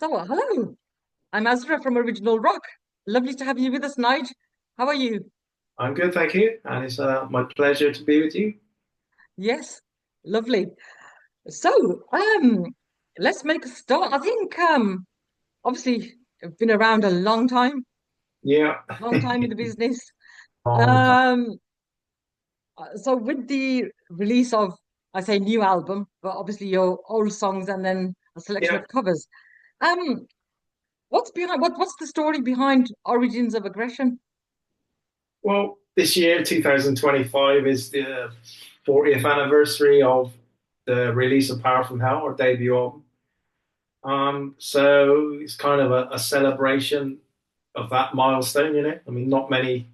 So, hello, I'm Azra from Original Rock. Lovely to have you with us, Nige. How are you? I'm good, thank you. And it's my pleasure to be with you. Yes, lovely. So, let's make a start. I think, obviously, I've been around a Yeah, long time in the business. long time. Um, so with the release of, I say new album, but obviously your old songs and then a selection Yeah. of covers. Um, what's the story behind Origins of Aggression? Well, this year, 2025, is the 40th anniversary of the release of Power from Hell, our debut album. So it's kind of a celebration of that milestone, you know. I mean, not many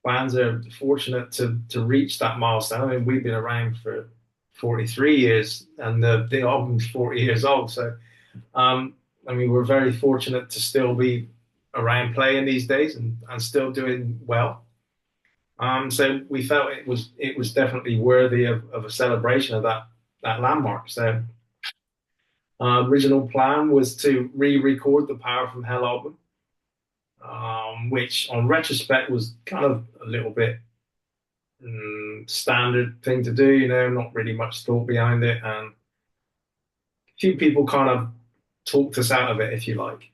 bands are fortunate to reach that milestone. I mean, we've been around for 43 years, and the album's 40 years old. So Um, I mean, we're very fortunate to still be around playing these days and still doing well. So we felt it was definitely worthy of a celebration of that landmark. So original plan was to re-record the Power from Hell album, which on retrospect was kind of a little bit standard thing to do. You know, not really much thought behind it, and a few people kind of talked us out of it, if you like.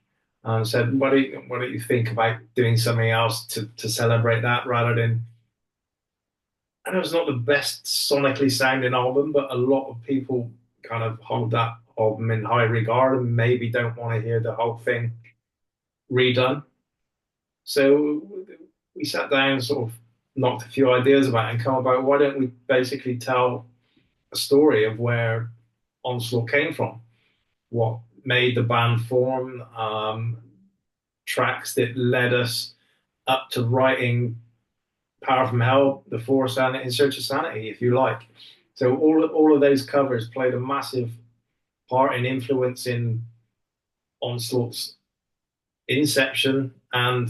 Said, why don't you think about doing something else to celebrate that rather than. I know it's not the best sonically sounding album, but a lot of people kind of hold that album in high regard and maybe don't want to hear the whole thing redone. So we sat down and sort of knocked a few ideas about it and come about why don't we basically tell a story of where Onslaught came from, what made the band form, tracks that led us up to writing Power from Hell, The Four Sanity, In Search of Sanity, if you like. So all of those covers played a massive part in influencing Onslaught's inception and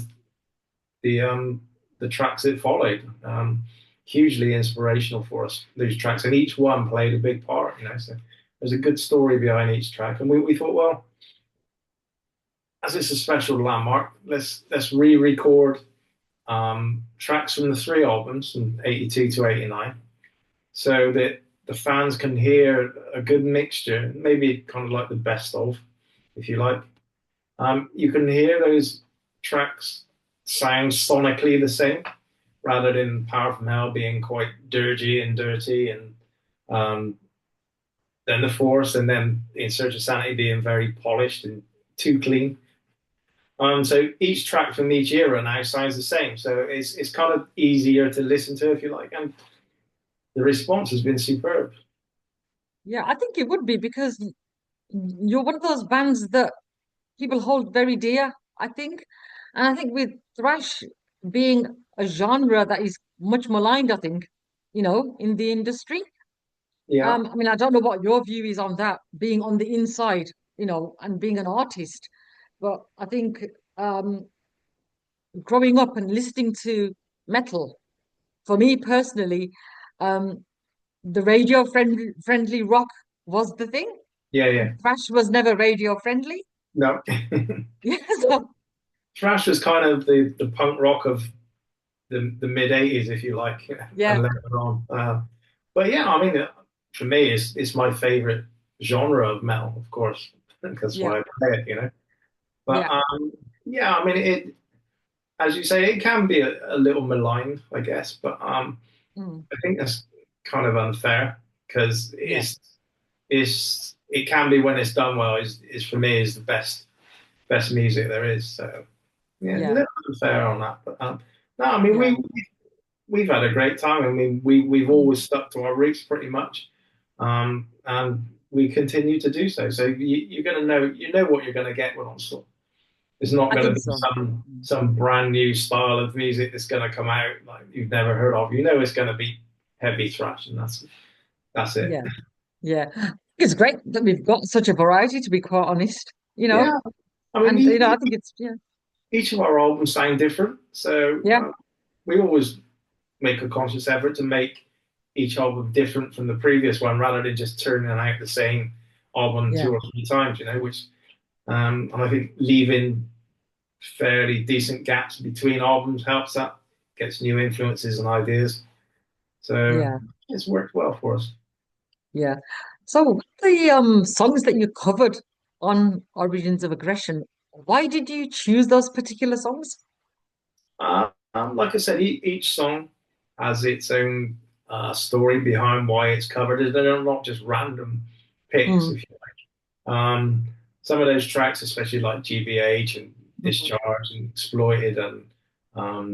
the um, the tracks that followed. Hugely inspirational for us, these tracks, and each one played a big part. You know, so there's a good story behind each track, and we thought, well, as it's a special landmark, let's re-record tracks from the three albums from 82 to 89 so that the fans can hear a good mixture, maybe kind of like the best of, if you like. You can hear those tracks sound sonically the same rather than Power from Hell being quite dirgy and dirty and um, then The Force and then In Search of Sanity being very polished and too clean. So each track from each era now sounds the same. So it's kind of easier to listen to if you like, and the response has been superb. Yeah, I think it would be because you're one of those bands that people hold very dear, I think. And I think with thrash being a genre that is much maligned, I think, in the industry. Yeah, I mean, I don't know what your view is on that, being on the inside, and being an artist. But I think um, growing up and listening to metal, for me personally, um, the friendly rock was the thing. yeah, And yeah. thrash was never radio friendly. No, Yeah, so thrash was kind of the punk rock of the mid '80s, if you like, and yeah, later on. But yeah, I mean, for me, it's my favorite genre of metal, of course. I think that's yeah, why I play it, you know. But yeah. yeah, I mean, as you say, it can be a little maligned, I guess. But Mm, I think that's kind of unfair because yeah, it can be when it's done well. Is for me is the best music there is. So yeah, a yeah. little unfair on that. But no, I mean Yeah. we've had a great time. I mean we've Mm. always stuck to our roots pretty much, and we continue to do so. So you're going to know what you're going to get with Onslaught. It's not I going to think be so. Mm. some brand new style of music that's going to come out like you've never heard of. You know it's going to be heavy thrash, and that's it. Yeah, yeah. It's great that we've got such a variety, to be quite honest, Yeah, I mean and I think it's yeah, each of our albums sound different, so yeah, we always make a conscious effort to make each album different from the previous one, rather than just turning out the same album yeah, two or three times. You know, which And I think leaving fairly decent gaps between albums helps that, gets new influences and ideas. So Yeah, it's worked well for us. yeah. So the songs that you covered on Origins of Aggression, why did you choose those particular songs? Like I said, each song has its own story behind why it's covered. They're not just random picks. Mm, If you, some of those tracks, especially like GBH and mm, Discharge and Exploited and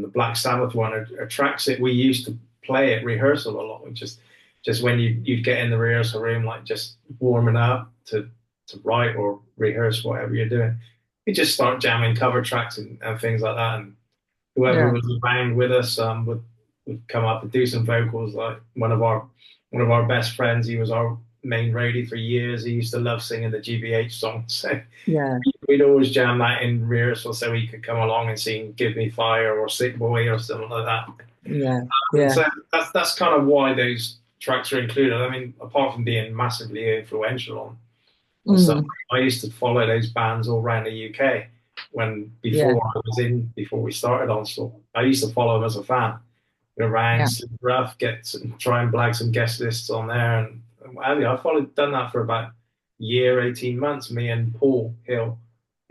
the Black Sabbath one, are tracks that we used to play at rehearsal a lot. Just when you'd get in the rehearsal room, like just warming up to write or rehearse whatever you're doing. You just start jamming cover tracks and things like that, and whoever yeah, was around with us would come up and do some vocals. Like one of our best friends, he was our main roadie for years. He used to love singing the GBH song, so yeah, we'd always jam that in rehearsal so he could come along and sing "Give Me Fire" or "Sick Boy" or something like that. yeah, And yeah. so that's kind of why those tracks are included. I mean, apart from being massively influential on stuff. Mm, I used to follow those bands all around the UK when yeah, before we started Onslaught. I used to follow them as a fan. Go around, yeah, sleep rough, try and blag some guest lists on there, and what have you. I followed done that for about a year, 18 months. Me and Paul Hill,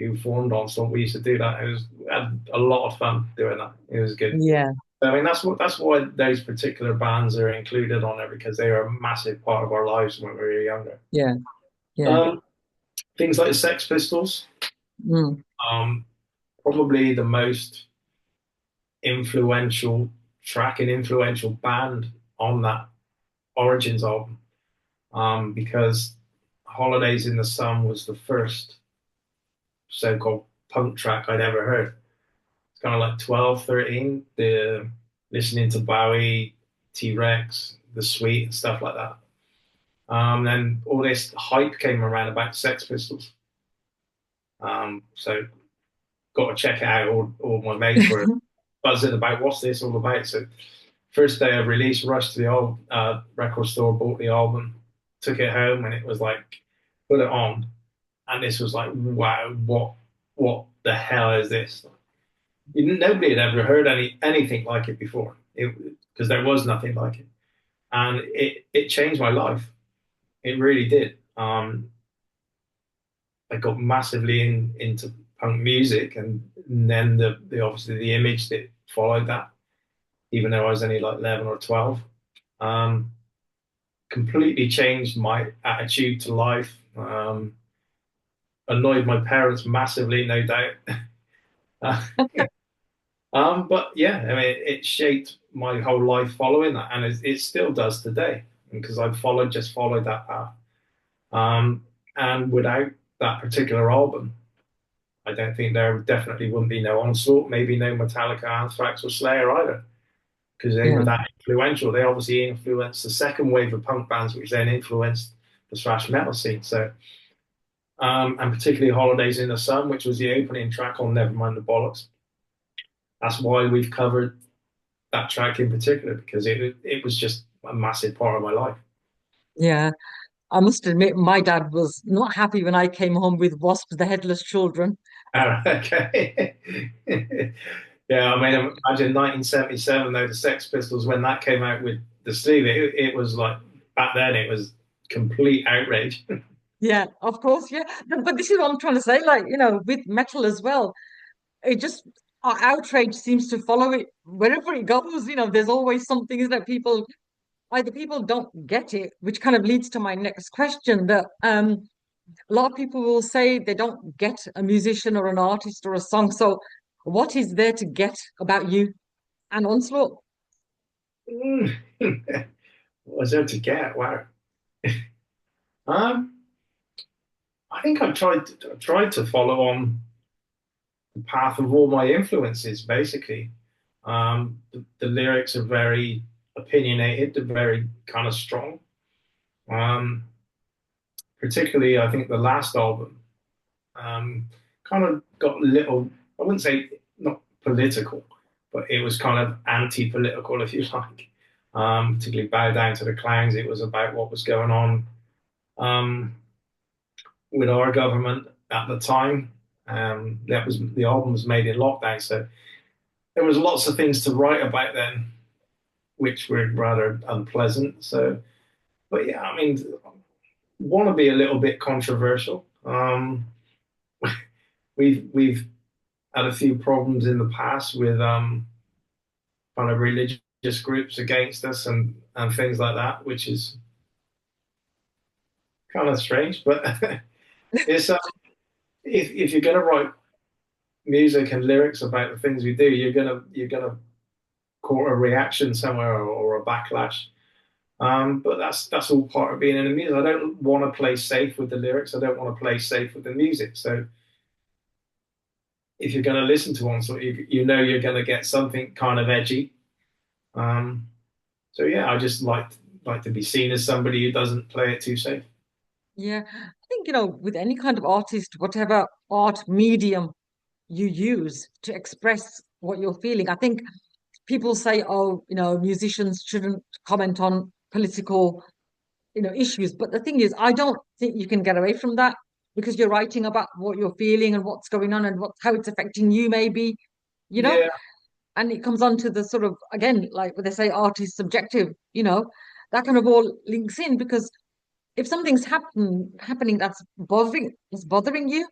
who formed Onslaught, we used to do that. We had a lot of fun doing that. It was good. yeah, I mean, that's why those particular bands are included on there because they are a massive part of our lives when we were younger. yeah, yeah. Um, Things like the Sex Pistols, Mm, um, probably the most influential track and influential band on that Origins album, because Holidays in the Sun was the first so-called punk track I'd ever heard. It's kind of like 12, 13, the listening to Bowie, T-Rex, The Sweet, and stuff like that. Then all this hype came around about Sex Pistols. So got to check it out. All my mates were buzzing about what's this all about. So first day of release, rushed to the old record store, bought the album, took it home, and it was like put it on, and this was like, wow, what the hell is this? Nobody had ever heard anything like it before, because there was nothing like it, and it changed my life. It really did. I got massively into punk music, and then the obviously the image that followed that, even though I was only like 11 or 12. Um, Completely changed my attitude to life. Annoyed my parents massively, no doubt. Uh, but yeah, I mean, it shaped my whole life following that, and it still does today because I've just followed that path. And without that particular album, I don't think there definitely wouldn't be no Onslaught, maybe no Metallica, Anthrax, or Slayer either, because they were yeah, that influential. They obviously influenced the second wave of punk bands, which then influenced the thrash metal scene. So, and particularly Holidays in the Sun, which was the opening track on Nevermind the Bollocks. That's why we've covered that track in particular, because it was just a massive part of my life. yeah. I must admit, my dad was not happy when I came home with Wasp, the Headless Children. Okay. Yeah, I mean, imagine 1977, though, the Sex Pistols, when that came out with the sleeve, it was like, back then, it was complete outrage. Yeah, of course, yeah. But this is what I'm trying to say. Like, with metal as well, it just outrage seems to follow it wherever it goes. There's always something, isn't it? Either people don't get it, which kind of leads to my next question that a lot of people will say they don't get a musician or an artist or a song. So what is there to get about you and Onslaught? What was there to get? Wow. Um, I think I tried to follow on the path of all my influences, basically. The lyrics are very opinionated, they're very kind of strong. Um, Particularly, I think the last album kind of got a little, I wouldn't say not political, but it was kind of anti-political, if you like. Particularly Bow Down to the Clowns, it was about what was going on um, with our government. at the time. That was the album was made in lockdown, so there was lots of things to write about then, which were rather unpleasant. So, but yeah, I mean, want to be a little bit controversial. We've had a few problems in the past with kind of religious groups against us and things like that, which is kind of strange. But it's if you're going to write music and lyrics about the things we do, you're gonna court a reaction somewhere or a backlash. But that's all part of being in the music. I don't want to play safe with the lyrics. I don't want to play safe with the music. So if you're going to listen to one, you know you're going to get something kind of edgy. Um, so yeah, I just like to be seen as somebody who doesn't play it too safe. Yeah, I think, with any kind of artist, whatever art medium you use to express what you're feeling, I think people say, oh, musicians shouldn't comment on political, issues. But the thing is, I don't think you can get away from that because you're writing about what you're feeling and what's going on and how it's affecting you, maybe, you know? Yeah, And it comes on to the sort of, again, like what they say, art is subjective, that kind of all links in because if something's happening that's bothering you,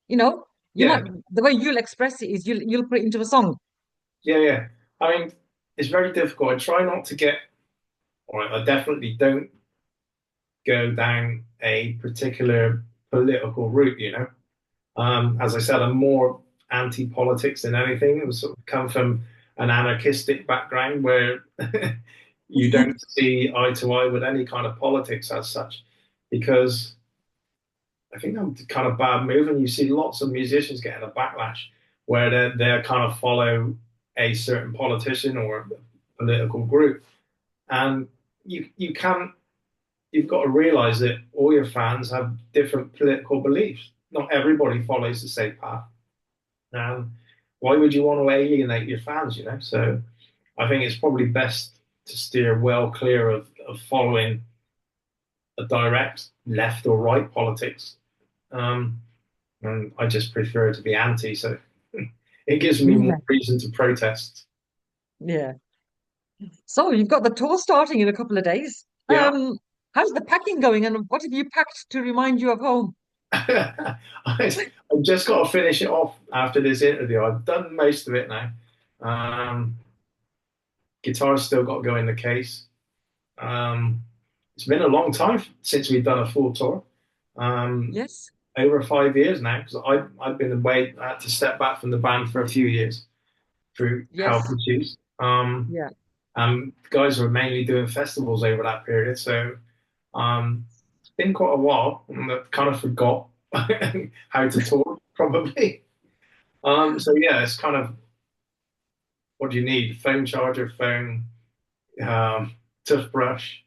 you know, you yeah, might the way you'll express it is you'll put it into a song. yeah. I mean, it's very difficult. I try not to get, or I definitely don't go down a particular political route, you know. As I said, I'm more anti-politics than anything. I sort of come from an anarchistic background where you don't see eye to eye with any kind of politics as such, because I think I'm kind of bad move, and you see lots of musicians getting a backlash where they kind of follow a certain politician or a political group, and you can't. You've got to realize that all your fans have different political beliefs. Not everybody follows the same path. And why would you want to alienate your fans, you know? So I think it's probably best to steer well clear of following a direct left or right politics. Um, and I just prefer to be anti, so it gives me more Yeah. reason to protest. Yeah. So you've got the tour starting in a couple of days. Yeah. How's the packing going, and what have you packed to remind you of home? I've just got to finish it off after this interview. I've done most of it now. Um, Guitar's still got to go in the case. Um, it's been a long time since we've done a full tour. Um, Yes. Over 5 years now, because I've been away. I had to step back from the band for a few years through health Yes. issues. Yeah. Guys were mainly doing festivals over that period, so it's been quite a while, and I kind of forgot how to tour probably. So yeah, it's kind of what do you need? Phone charger, phone, toothbrush,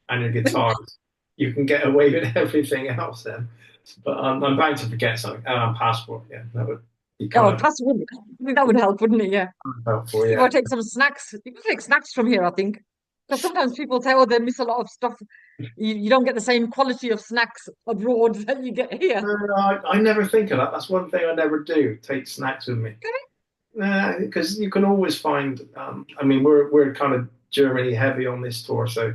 and your guitars. You can get away with everything else then. But I'm bound to forget something. Passport, yeah, that would be kind Oh, of password. I think that would help, wouldn't it? Yeah. helpful, You yeah. got to take some snacks. You got to take snacks from here, I think. Because sometimes people say, oh, they miss a lot of stuff. You don't get the same quality of snacks abroad that you get here. I never think of that. That's one thing I never do. Take snacks with me. Because you can always find. I mean, we're kind of Germany heavy on this tour, so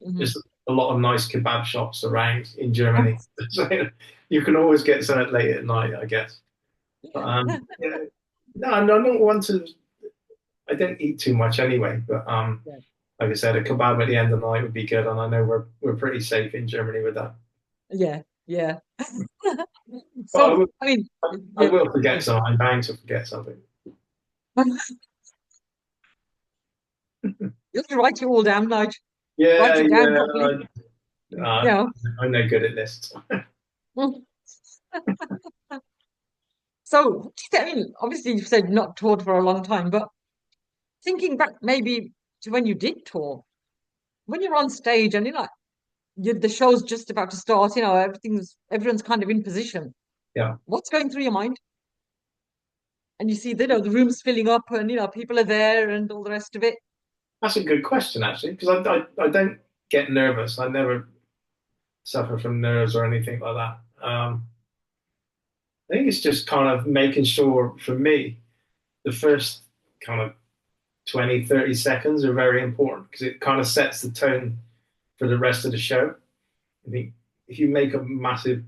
Mhm. there's a lot of nice kebab shops around in Germany. So you can always get something late at night, I guess. But yeah, no, I don't want to. I don't eat too much anyway. But Yeah. like I said, a kebab at the end of the night would be good, and I know we're pretty safe in Germany with that. Yeah. Yeah. But I So, will, I mean, I yeah. will forget something. I'm bound to forget something. You have to write it all down, Nige. Write Yeah, it down properly. uh, Yeah. I'm no good at lists. So, what do you think? I mean, obviously, you've said not toured for a long time, but thinking back maybe to when you did tour, when you're on stage and the show's just about to start, everyone's kind of in position. Yeah, What's going through your mind? And you see, the room's filling up and, people are there and all the rest of it. that's a good question actually, because I don't get nervous. I never suffer from nerves or anything like that. I think it's just kind of making sure for me, the first kind of 20, 30 seconds are very important because it kind of sets the tone for the rest of the show. I think if you make a massive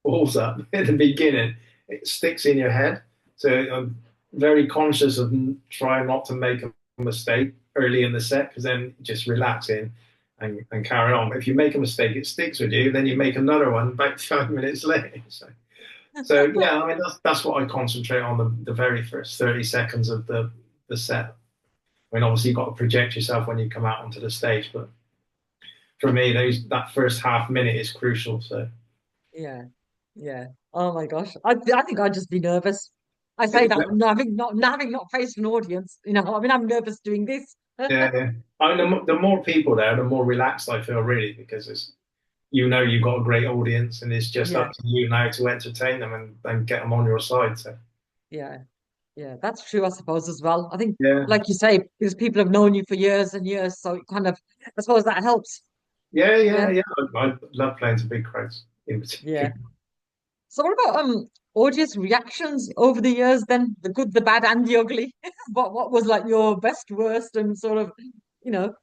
balls up at the beginning, it sticks in your head. So I'm very conscious of trying not to make a mistake early in the set because then just relax in and carry on. But if you make a mistake, it sticks with you. Then you make another one about 5 minutes later. So yeah, I mean that's what I concentrate on the very first 30 seconds of the set. I mean, obviously you've got to project yourself when you come out onto the stage, but for me, that first half minute is crucial. So Yeah, yeah. Oh my gosh. I think I'd just be nervous. I say that not faced an audience. I mean, I'm nervous doing this. yeah, yeah. I mean, the more people there, the more relaxed I feel, really, because it's you've got a great audience, and it's just Yeah, up to you now to entertain them and get them on your side. So yeah, yeah. That's true, I suppose, as well. I think, yeah, like you say, because people have known you for years and years, so it kind of, I suppose that helps. yeah, yeah, Yeah, yeah. I love playing to big crowds in yeah. particular. So what about audience reactions over the years then? The good, the bad, and the ugly. What was like your best, worst, and sort of, you know,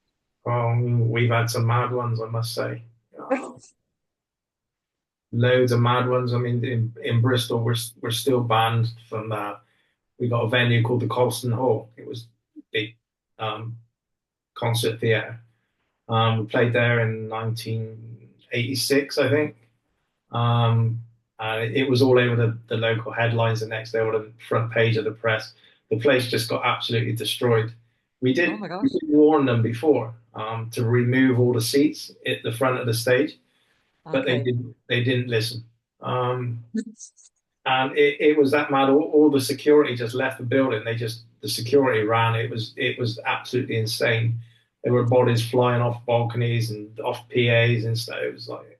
We've had some mad ones, I must say. Loads of mad ones. I mean, in Bristol, we're still banned from. We got a venue called the Colston Hall. It was a big um, concert theatre. We played there in 1986, I think. Um, it was all over the local headlines the next day, or the front page of the press. The place just got absolutely destroyed. oh my We gosh. did warn them before to remove all the seats at the front of the stage, but Okay. they didn't listen. And it was that mad. All the security just left the building. The security ran. It was absolutely insane. There were bodies flying off balconies and off PAs and stuff. It was like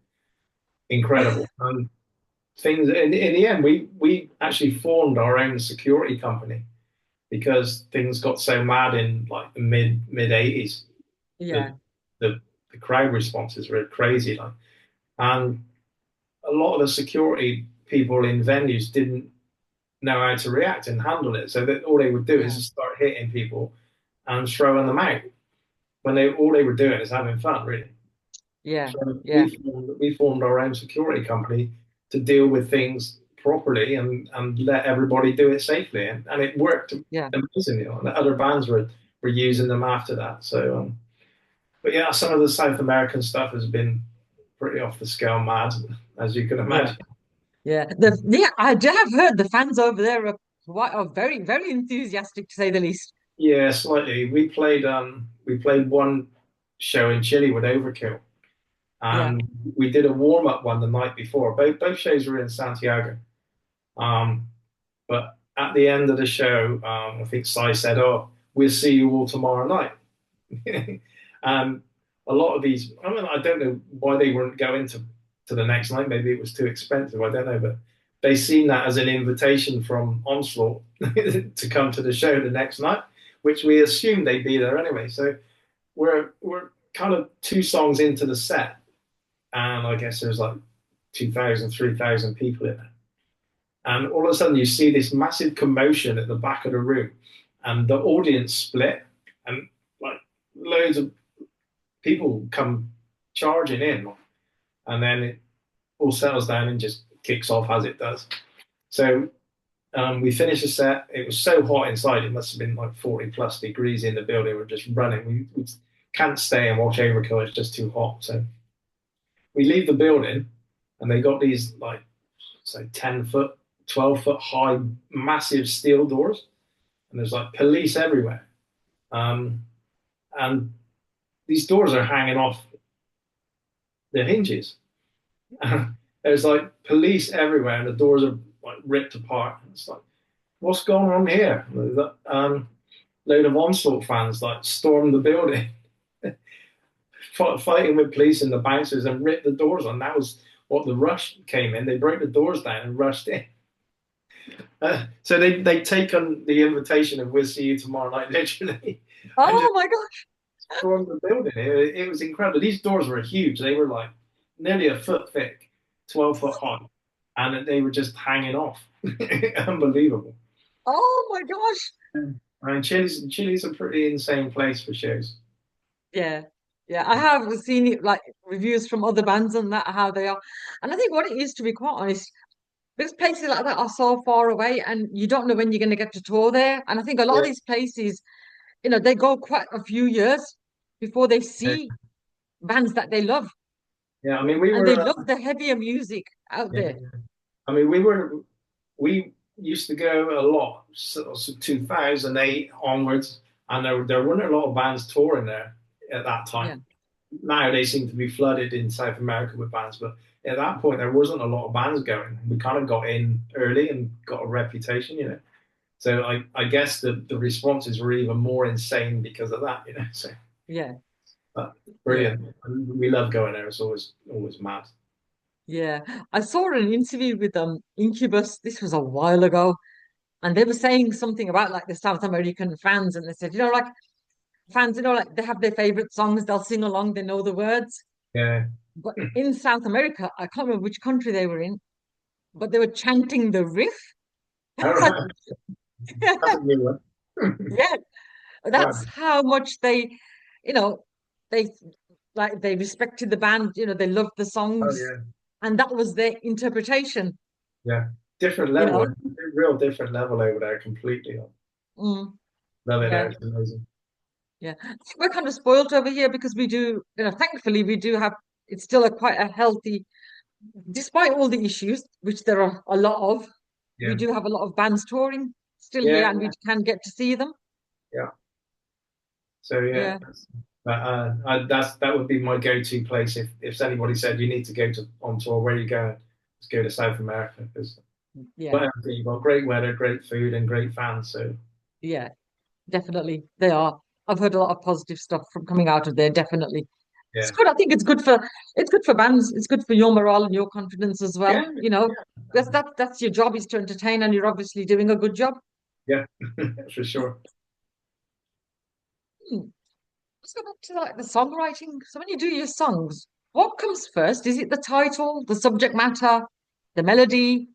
incredible. And things in the end, we actually formed our own security company because things got so mad in like the mid 80s. The, Yeah, the the crowd responses were crazy. Like, and a lot of the security people in venues didn't know how to react and handle it. So that all they would do is yeah, just start hitting people and throwing them out when they all they were doing is having fun, really. yeah, So yeah, we formed our own security company to deal with things properly and let everybody do it safely, and it worked yeah, amazingly. And other bands were using them after that. So, but yeah, some of the South American stuff has been pretty off the scale mad, as you can yeah, imagine. yeah. Yeah, I do have heard the fans over there are very, very enthusiastic to say the least. Yeah, slightly. We played one show in Chile with Overkill, Yeah, and we did a warm up one the night before. Both shows were in Santiago. Um, but at the end of the show, I think Sai said, "Oh, we'll see you all tomorrow night." And a lot of these, I mean, I don't know why they weren't going to the next night. Maybe it was too expensive. I don't know, but they seen that as an invitation from Onslaught to come to the show the next night, which we assumed they'd be there anyway. So we're kind of two songs into the set, and I guess there's like 2,000, 3,000 people in there. And all of a sudden, you see this massive commotion at the back of the room, and the audience split, and like loads of people come charging in, and then it all settles down and just kicks off as it does. So we finished the set. It was so hot inside; it must have been like 40 plus degrees in the building. We're just running. We can't stay and watch Overkill. It's just too hot. So we leave the building, and they got these like say 10 foot, 12 foot high, massive steel doors, and there's like police everywhere. Um, and these doors are hanging off the hinges. There's like police everywhere, and the doors are like ripped apart. It's like, what's going on here? Load of Onslaught fans like stormed the building, fighting with police and the bouncers, and ripped the doors on. That was what the rush came in. They broke the doors down and rushed in. So they taken the invitation of "We'll see you tomorrow night," literally, and oh just my God. stormed the building. It was incredible. These doors were huge. They were like nearly a foot thick, 12 foot high. and they were just hanging off. Unbelievable. Oh my gosh. I mean, Chile's a pretty insane place for shows. Yeah. Yeah. I have seen it like reviews from other bands and that how they are. And I think what it is, to be quite honest, because places like that are so far away and you don't know when you're going to get to tour there. And I think a lot of Yeah, these places, they go quite a few years before they see bands that they love. yeah. I mean, And they love the heavier music out yeah. there. I mean, we used to go a lot, sort of 2008 onwards, and there weren't a lot of bands touring there at that Yeah. time. Now they seem to be flooded in South America with bands, but at that point there wasn't a lot of bands going. We kind of got in early and got a reputation, you know. So I guess the responses were even more insane because of that, you know. So Yeah. but Yeah. brilliant. We love going there. It's always mad. Yeah. I saw an interview with Incubus. This was a while ago. And they were saying something about like the South American fans. And they said, like fans, like they have their favorite songs, they'll sing along, they know the words. Yeah. But in South America, I can't remember which country they were in, but they were chanting the riff. All It's like, right. That's a new one. yeah, Wow. that's how much you know, they they respected the band, they loved the Oh songs, yeah. and that was their interpretation, Yeah. Different you level. know. Real different level over there completely. Mm, Love it yeah, there. It's amazing. yeah. We're kind of spoiled over here because we do, thankfully we do have it's still a quite a healthy, despite all the issues, which there are a lot of, we Yeah. do have a lot of bands touring still here Yeah. and we can get to see them. Yeah. So yeah, Yeah. that would be my go-to place if anybody said you need to go to on tour, where are you going? Let's go to South America because Yeah. well, you've got great weather, great food, and great fans. So Yeah. Definitely. They are. I've heard a lot of positive stuff from coming out of there, definitely. It's yeah, good. I think it's good for bands. It's good for your morale and your confidence as well. yeah, That's your job is to entertain and you're obviously doing a good job. yeah, for sure. Hmm. Let's go back to like the songwriting. So when you do your songs, what comes first? Is it the title, the subject matter, the melody?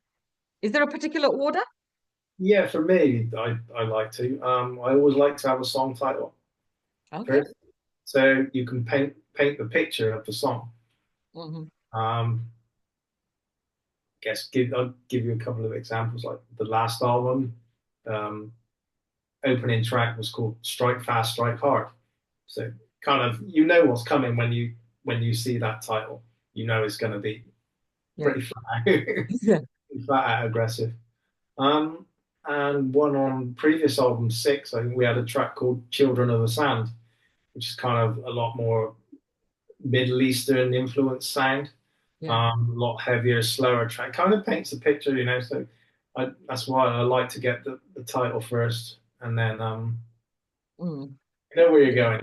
Is there a particular order? Yeah, for me, I like to. I always like to have a song title Okay. first, so you can paint the picture of the song. Hmm. Um, I'll give you a couple of examples. Like the last album, um, opening track was called "Strike Fast, Strike Hard." So kind of you know what's coming when you see that title. You know it's going to be Yeah. pretty flat out, Yeah. flat out aggressive. Um, and one on previous album six, I think we had a track called "Children of the Sand," which is kind of a lot more Middle Eastern influence sound. Yeah. A lot heavier, slower track. Kind of paints the picture, you know. So that's why I like to get the title first, and then Mm. you know where you're Yeah. going.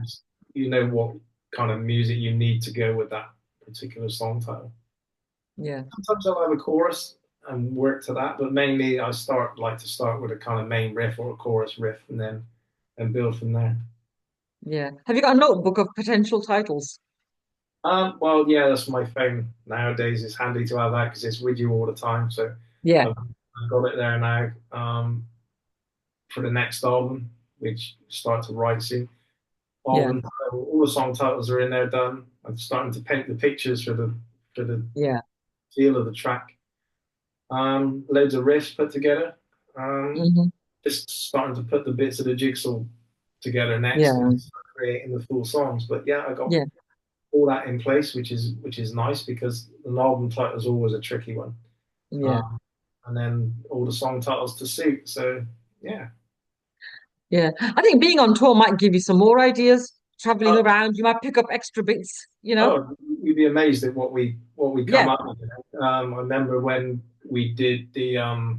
You know what kind of music you need to go with that particular song title. Yeah. Sometimes I'll have a chorus and work to that, but mainly like to start with a kind of main riff or a chorus riff, and then and build from there. Yeah. Have you got a notebook of potential titles? Well, yeah, that's my phone nowadays. It's handy to have that because it's with you all the time. So Yeah. I've got it there now for the next album, which start to write soon. Yeah. Album title, all the song titles are in there done. I'm starting to paint the pictures for the Yeah. feel of the track. Loads of riffs put together. Um, Hmm. just starting to put the bits of the jigsaw together next Yeah. and start creating the full songs. But yeah, I got Yeah. all that in place, which is nice because an album title is always a tricky one. Yeah. Um, and then all the song titles to suit. So yeah, Yeah. I think being on tour might give you some more ideas. Traveling oh, around, you might pick up extra bits. you'd be amazed at what we come Yeah. up with. I remember when we did the a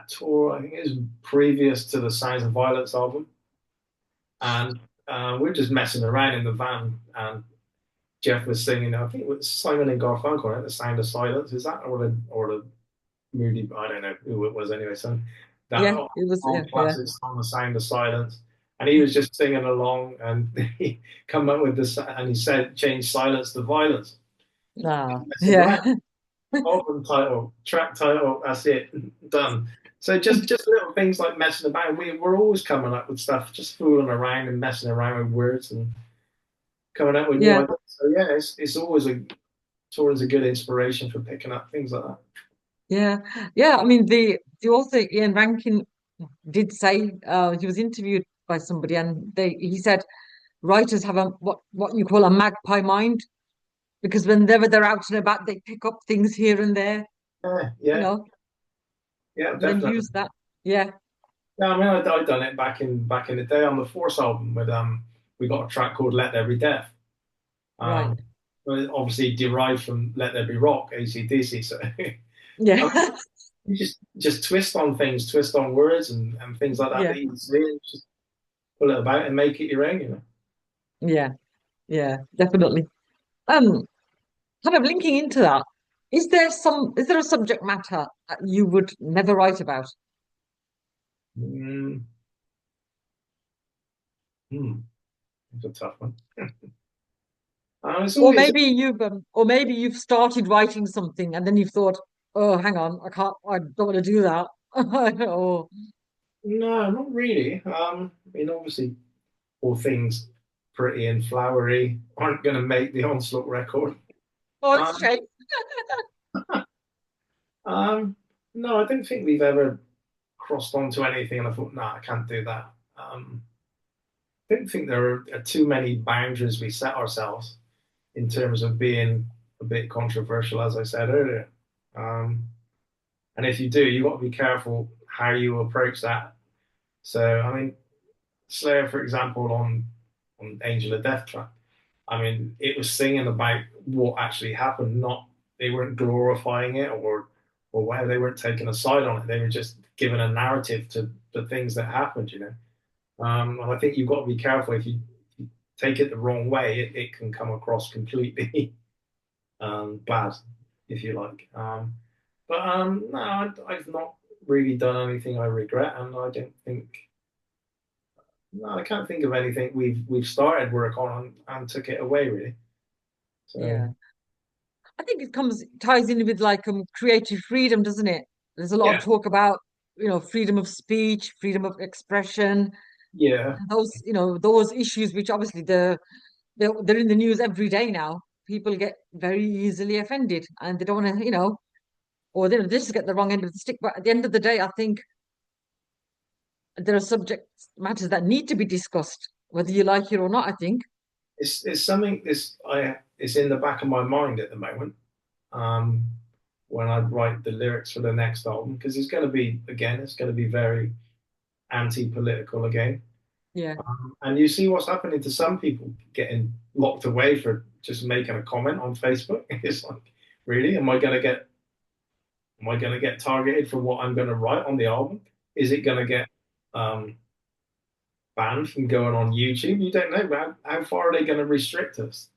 tour. I think it was previous to the Signs of Violence album, and we are just messing around in the van, and Jeff was singing. I think it was Simon and Garfunkel, right? The Sound of Silence. Is that or the Moody? I don't know who it was anyway. So that Yeah. It was, old yeah. Yeah. classic song, The Sound of Silence. And he was just singing along, and he come up with this, and he said, "Change silence to violence." Ah, Messing yeah, around. Album title, track title, that's it, done. So just little things like messing about. We're always coming up with stuff, just fooling around and messing around with words and coming up with new yeah, ideas. So yeah, it's always a good inspiration for picking up things like that. yeah, yeah. I mean, the author Ian Rankin did say he was interviewed by somebody, and he said writers have a what you call a magpie mind because whenever they're out and about, they pick up things here and there, Yeah, you yeah, know, yeah, and then definitely. use that. Yeah, Yeah, I mean, I done it back in the day on the Force album with we got a track called "Let There Be Death." right. Um, well, it obviously derived from "Let There Be Rock" AC/DC. So Yeah, you just twist on things, twist on words and things like that yeah, that you see, and just pull it about and make it your own. You know. yeah, yeah, definitely. Um, Kind of linking into that, is there a subject matter that you would never write about? Mm, hmm, it's a tough one. It's always Or maybe you've started writing something and then you've thought, oh, hang on, I don't want to do that. Or, no, not really. I mean, obviously, all things pretty and flowery aren't going to make the Onslaught record. oh, it's a Um, shame. um, no, I don't think we've ever crossed onto anything and I thought, no, I can't do that. I don't think there are too many boundaries we set ourselves in terms of being a bit controversial, as I said earlier. Um, and if you do, you've got to be careful how you approach that. So, I mean, Slayer, for example, on Angel of Death track, I mean, it was singing about what actually happened, not they weren't glorifying it or whatever. They weren't taking a side on it. They were just giving a narrative to the things that happened, you know. And I think you've got to be careful if you take it the wrong way, it can come across completely bad, if you like. No, I've not really done anything I regret, and I don't think. No, I can't think of anything we've started work on and took it away really. So Yeah. I think ties in with like creative freedom, doesn't it? There's a lot of yeah, talk about, freedom of speech, freedom of expression, yeah, and those issues which obviously they're in the news every day now. People get very easily offended and they don't want to, or they just get the wrong end of the stick. But at the end of the day, I think there are subject matters that need to be discussed, whether you like it or not, I think. it's something it's in the back of my mind at the moment. Um, when I write the lyrics for the next album, because it's going to be very anti-political again. Yeah. And you see what's happening to some people getting locked away for just making a comment on Facebook. It's like, really, am I going to get targeted for what I'm going to write on the album? Is it going to get um, banned from going on YouTube? You don't know. How far are they going to restrict us?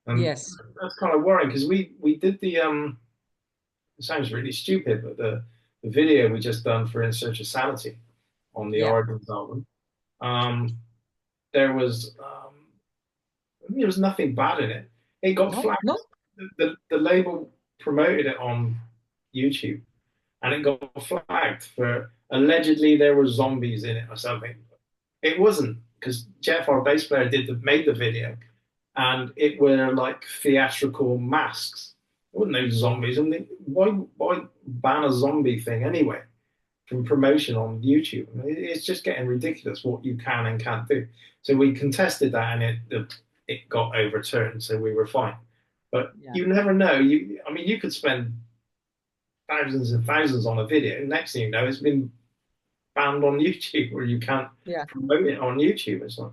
And Yes. that's kind of worrying because we did it sounds really stupid, but the video we just done for In Search of Sanity on the Yeah. Origins album, um, there was there was nothing bad in it. It got No, flagged. no. The label promoted it on YouTube, and it got flagged for allegedly there were zombies in it or something. It wasn't because Jeff, our bass player, made the video, and it were like theatrical masks. There wasn't no zombies. I mean, why ban a zombie thing anyway from promotion on YouTube? I mean, it's just getting ridiculous what you can and can't do. So we contested that, and it got overturned, so we were fine. But Yeah. you never know. I mean, you could spend thousands and thousands on a video. Next thing you know, it's been banned on YouTube, or you can't Yeah. promote it on YouTube. It's like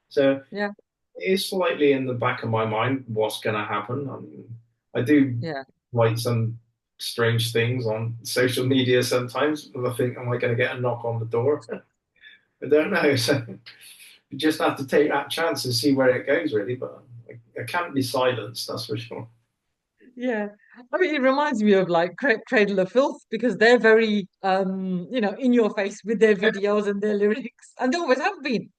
so. Yeah. It is slightly in the back of my mind what's going to happen. I mean, I do Yeah. write some strange things on social media sometimes, and I think, am I going to get a knock on the door? I don't know. So you just have to take that chance and see where it goes, really. But I can't be silenced, that's for sure. Yeah. I mean, it reminds me of like Cradle of Filth because they're very, in your face with their videos and their lyrics, and they always have been.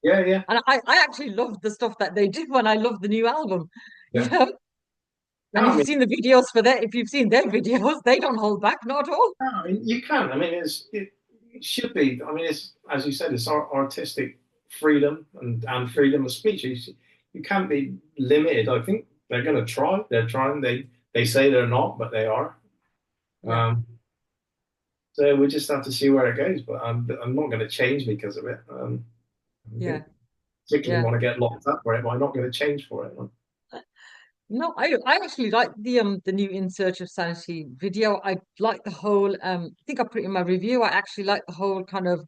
Yeah, yeah, And I actually love the stuff that they do, and I love the new album. You yeah. know? No, And if I you've mean, seen the videos for that, if you've seen their videos, they don't hold back, not at all. no, I mean you can. I mean, it should be. I mean, it's as you said, it's artistic freedom and freedom of speech. You can't be limited. I think they're going to try. They're trying. They say they're not, but they are. Yeah, Um, so we just have to see where it goes. But I'm not going to change because of it. I yeah, didn't particularly yeah. want to get locked up for it, but I'm not going to change for it. No, I actually like the new In Search of Sanity video. I like the whole I think I put it in my review. I actually like the whole kind of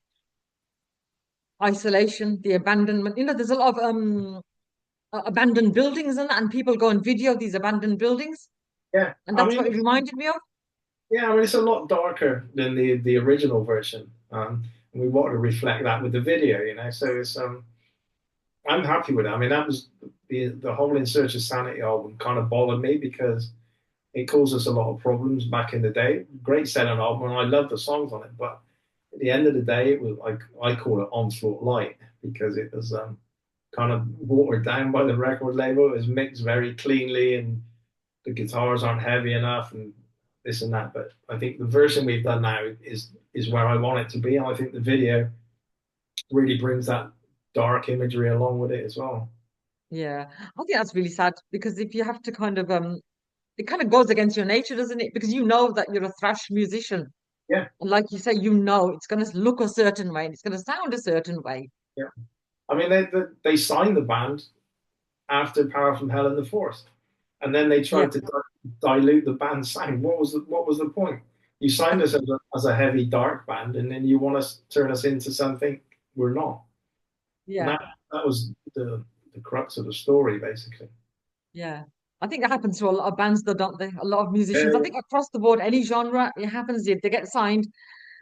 isolation, the abandonment. You know, there's a lot of abandoned buildings and people go and video these abandoned buildings, Yeah, and I that's mean, what it reminded me of. yeah, I mean, it's a lot darker than the original version. And we want to reflect that with the video, you know. So it's I'm happy with it. I mean, that was the whole In Search of Sanity album kind of bothered me because it caused us a lot of problems back in the day. Great selling album, and I love the songs on it. But at the end of the day, it was like I call it Onslaught Light because it was kind of watered down by the record label. It was mixed very cleanly, and the guitars aren't heavy enough, and this and that. But I think the version we've done now is where I want it to be, and I think the video really brings that dark imagery along with it as well. Yeah, I think that's really sad because if you have to kind of it kind of goes against your nature, doesn't it? Because you know that you're a thrash musician, Yeah, and like you say, you know it's going to look a certain way and it's going to sound a certain way. yeah. I mean, they signed the band after Power from Hell and the Force, and then they Yeah, tried to dilute the band's sound. What was the point? You signed us as a heavy dark band, and then you want to turn us into something we're not. And yeah, that was the crux of the story, basically. yeah. I think it happens to a lot of bands, though, don't they? A lot of musicians. I Yeah, think across the board, any genre, it happens. They get signed,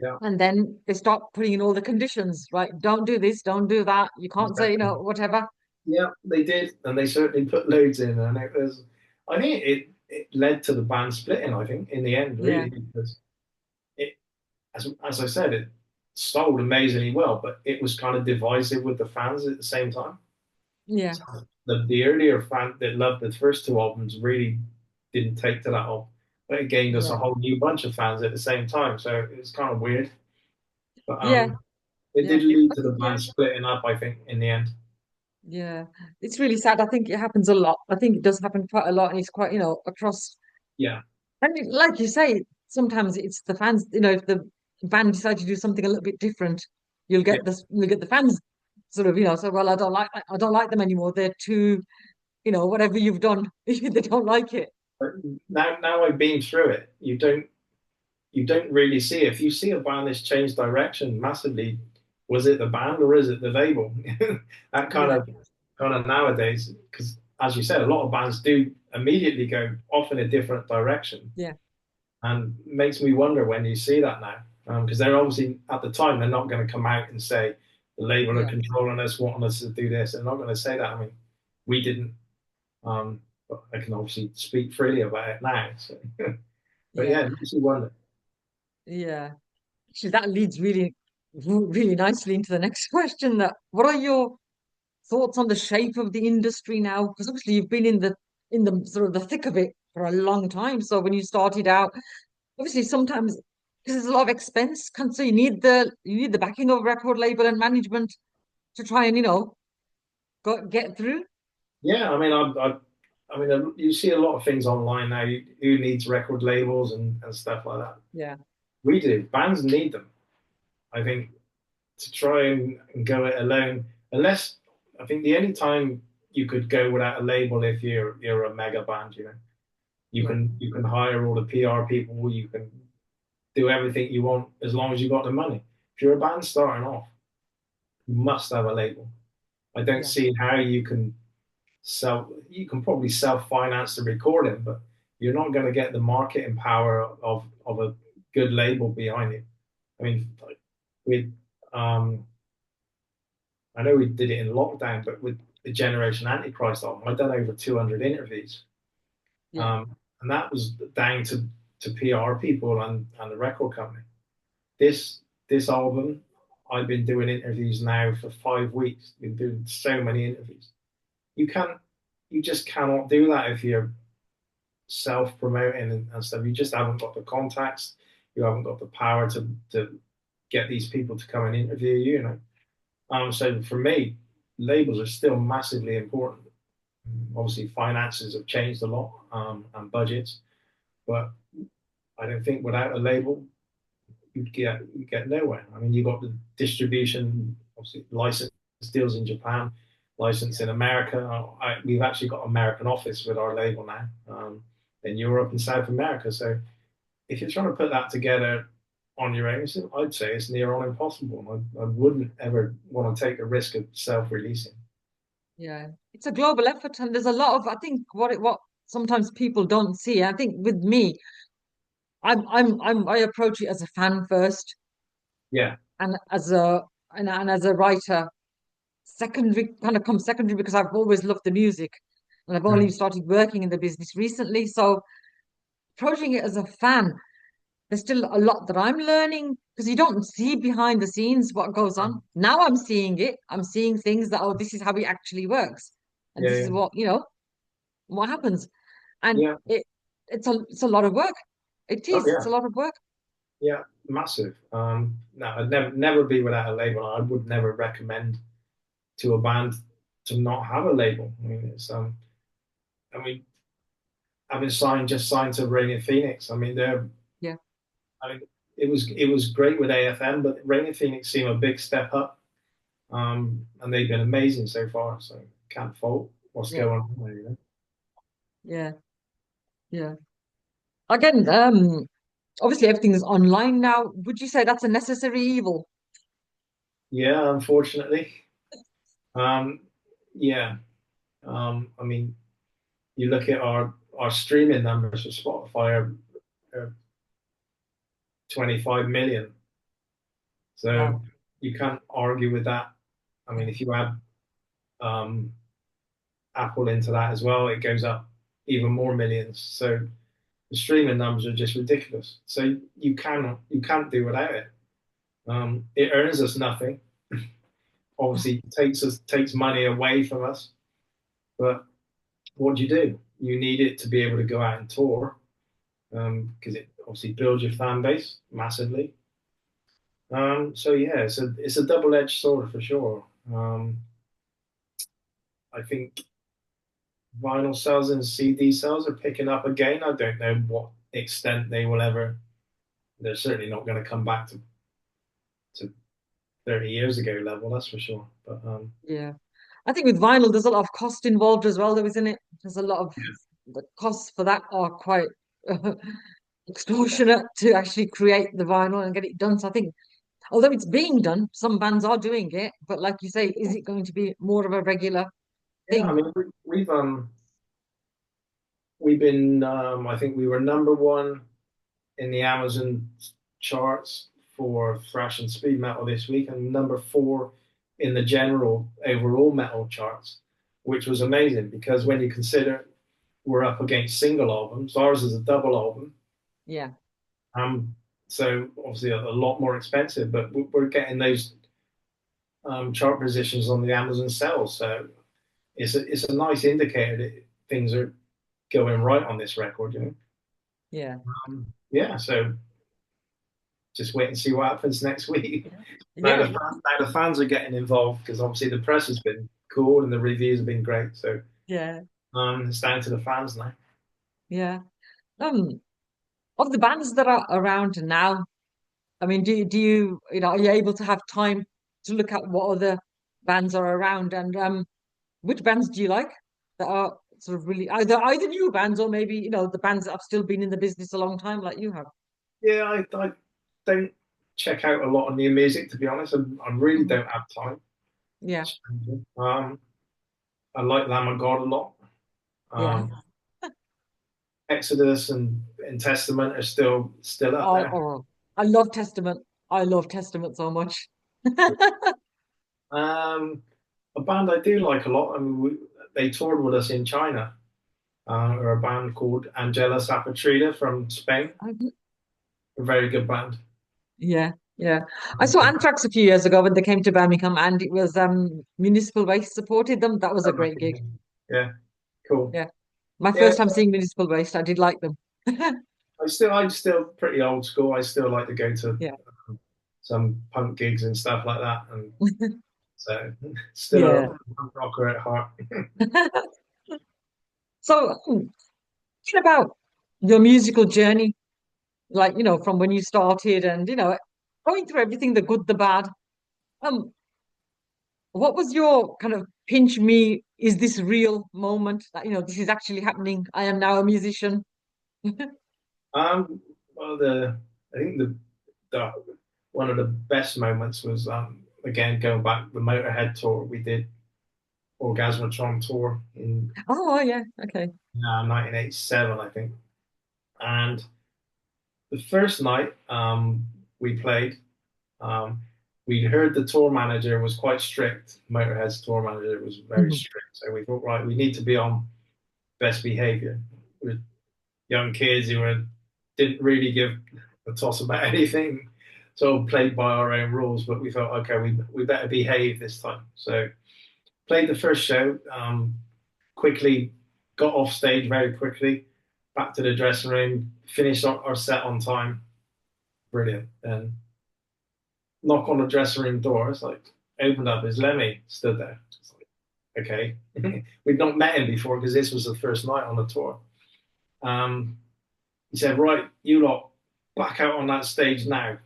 yeah, and then they start putting in all the conditions, right? Don't do this, don't do that. You can't say, exactly. whatever. Yeah, they did, and they certainly put loads in, and it was. I think it led to the band splitting. I think in the end, Yeah, really, because it, as I said, it sold amazingly well, but it was kind of divisive with the fans at the same time. yeah, So the earlier fan that loved the first two albums really didn't take to that album, but it gained us a yeah, whole new bunch of fans at the same time. So it was kind of weird, but yeah, it yeah. did lead I to the think, yeah, band splitting up. I think in the end. yeah. It's really sad. I think it happens a lot. I think it does happen quite a lot, and it's quite, across. Yeah, And like you say, sometimes it's the fans. If the band decide to do something a little bit different, yeah. you'll get the fans sort of, say, well, I don't like them anymore. They're too, whatever you've done, they don't like it. But now I've been through it. You don't really see it. If you see a band that's changed direction massively, was it the band or is it the label? that kind Yeah, of kind of nowadays, because as you said, a lot of bands do immediately go off in a different direction, yeah, and makes me wonder when you see that now, because they're obviously at the time they're not going to come out and say the label are yeah, controlling us, wanting us to do this. They're not going to say that. I mean, we didn't. But I can obviously speak freely about it now. So. But yeah, yeah, it makes you wonder. yeah. Actually, that leads really, really nicely into the next question. That what are your thoughts on the shape of the industry now? Because obviously you've been in the sort of the thick of it for a long time. So when you started out, obviously sometimes because there's a lot of expense, so you need the backing of a record label and management to try and get through. Yeah, I mean, I mean, you see a lot of things online now. Who needs record labels and stuff like that? Yeah, We do. Bands need them. I think to try and go it alone, unless I think the only time you could go without a label if you're a mega band, you yeah, can hire all the PR people, you can do everything you want as long as you got the money. If you're a band starting off, you must have a label. I don't yeah, see how you can probably self-finance the recording, but you're not going to get the marketing power of a good label behind it. I mean, like, with I know we did it in lockdown, but with the Generation Antichrist album, I've done over 200 interviews, yeah, and that was down to PR people and the record company. This album, I've been doing interviews now for 5 weeks. Been doing so many interviews. You can't, you just cannot do that if you're self-promoting and stuff. You just haven't got the contacts. You haven't got the power to get these people to come and interview you, you know. So for me, labels are still massively important. Obviously, finances have changed a lot, and budgets, but I don't think without a label, you'd get nowhere. I mean, you got the distribution, obviously, license deals in Japan, license in America. We've actually got American office with our label now, in Europe and South America. So if you're trying to put that together on your own, I'd say it's near on impossible. I wouldn't ever want to take the risk of self-releasing. Yeah. It's a global effort, and there's a lot of, I think, what sometimes people don't see. I think with me, I approach it as a fan first, Yeah. and as a writer, secondary, kind of comes secondary, because I've always loved the music, and I've only Mm. started working in the business recently. So approaching it as a fan, there's still a lot that I'm learning, because you don't see behind the scenes what goes on. Now I'm seeing it. I'm seeing things that, oh, this is how it actually works, and Yeah. this Yeah. is what happens, and Yeah. it's a lot of work. It Oh, is. It's yeah. a lot of work. Yeah. Massive. No, I'd never be without a label. I would never recommend to a band to not have a label. I mean, having just signed to Rain Phoenix. I mean, Yeah, I mean, it was great with AFM, but Rain Phoenix seemed a big step up. And they've been amazing so far. So can't fault what's yeah, going on there, you know? yeah, yeah. Again, obviously everything is online now. Would you say that's a necessary evil? Yeah, unfortunately. Um, yeah. I mean, you look at our streaming numbers for Spotify are 25 million. So Wow. you can't argue with that. I mean, Yeah, if you add um, Apple into that as well, it goes up even more millions. So the streaming numbers are just ridiculous. So you can't do without it. It earns us nothing. Obviously, takes money away from us. But what do? You need it to be able to go out and tour, because it obviously builds your fan base massively. So yeah, it's a double-edged sword for sure. I think vinyl sales and CD sales are picking up again. I don't know what extent they will ever. They're certainly not going to come back to 30 years ago level, that's for sure. But yeah. I think with vinyl, there's a lot of cost involved as well, though, isn't it? There's a lot of the costs for that are quite extortionate to actually create the vinyl and get it done. So I think, although it's being done, some bands are doing it, but like you say, is it going to be more of a regular yeah, I thing? mean we've been I think we were number one in the Amazon charts for thrash and speed metal this week, and number four in the general overall metal charts, which was amazing because when you consider we're up against single albums, ours is a double album. Yeah, Um, so obviously a lot more expensive, but we're getting those chart positions on the Amazon sales. So it's a nice indicator that things are going right on this record, you know. yeah, Yeah, so just wait and see what happens next week. yeah, Now yeah, the fans are getting involved because obviously the press has been cool and the reviews have been great. So yeah, it's down to the fans now. yeah. Um, of the bands that are around now, I mean, are you able to have time to look at what other bands are around, and which bands do you like that are sort of really either new bands, or maybe the bands that have still been in the business a long time, like you have? Yeah, I don't check out a lot of new music to be honest. I really Mhm. don't have time. Yeah, Um, I like Lamb of God a lot. yeah. Um, Exodus and Testament are still up Oh, there. oh, I love Testament. I love Testament so much. Um, a band I do like a lot. I mean, they toured with us in China. Are a band called Angela Zapatrida from Spain. A very good band. Yeah, yeah. I saw Anthrax a few years ago when they came to Birmingham, and it was Municipal Waste supported them. That was a great gig. Yeah, cool. Yeah, My Yeah, first time seeing Municipal Waste, I did like them. I'm still pretty old school. I still like to go to Yeah. some punk gigs and stuff like that, and so still a Yeah. punk rocker at heart. So, thinking about your musical journey, like, from when you started and, going through everything, the good, the bad. Um, what was your kind of pinch me, is this real moment that, this is actually happening? I am now a musician. Well, the I think the one of the best moments was again going back the Motorhead tour we did, Orgasmatron tour in Oh, yeah. Okay. 1987, I think. And the first night we played, um, we heard the tour manager was quite strict. Motorhead's tour manager was very Mhm. strict, so we thought, right, we need to be on best behavior. We're young kids who didn't really give a toss about anything, sort of played by our own rules. But we thought, okay, we better behave this time. So played the first show, quickly got off stage very quickly, back to the dressing room, finished our set on time. Brilliant. And knock on the dressing room door. It's like opened up. Is Lemmy stood there? It's like, okay, we'd not met him before because this was the first night on the tour. Um, he said, "Right, you lot, back out on that stage now.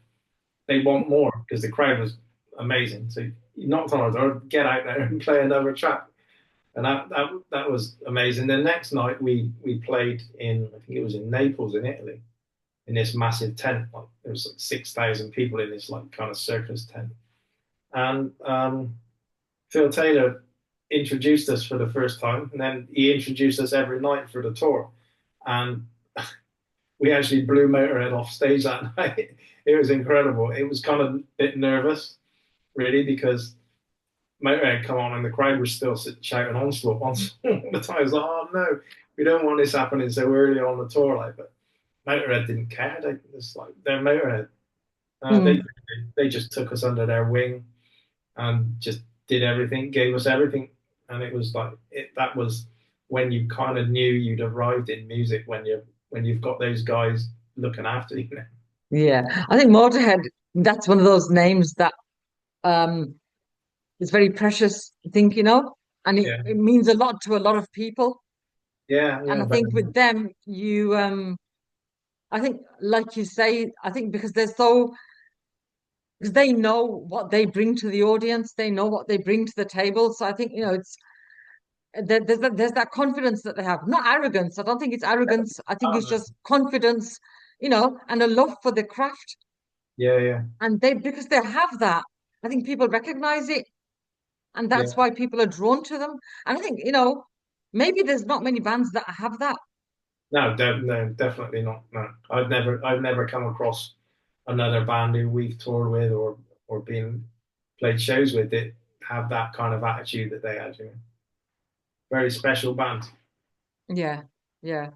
They want more because the crowd was amazing." So he knocked on our door, get out there and play another track. And that was amazing. The next night we played in, I think it was in Naples in Italy, in this massive tent. Like there was like 6,000 people in this like kind of circus tent. And Phil Taylor introduced us for the first time, and then he introduced us every night for the tour. And we actually blew Motorhead off stage that night. It was incredible. It was kind of a bit nervous, really, because Motorhead come on and the crowd was still shouting Onslaught, Onslaught all the time. I was like, oh no, we don't want this happening so early on the tour. Like, but Motorhead didn't care. It's like they're Motorhead. Uh, they Mm. they just took us under their wing and just did everything, gave us everything, and it was like that was when you kind of knew you'd arrived in music when you've got those guys looking after you. Yeah. I think Motorhead, that's one of those names that um is very precious, I think, and it, Yeah, it means a lot to a lot of people. yeah, And yeah, I very think with much. them, I think, like you say, I think because they know what they bring to the audience, they know what they bring to the table. So I think, there's that confidence that they have, not arrogance. I don't think it's arrogance. I think it's Oh, just confidence, and a love for the craft. yeah, yeah, And because they have that, I think people recognize it, and yeah. that's why people are drawn to them. And I think, maybe there's not many bands that have that. No, definitely not. No, I've never come across another band who we've toured with or been played shows with that have that kind of attitude that they had. Very special band. Yeah, yeah.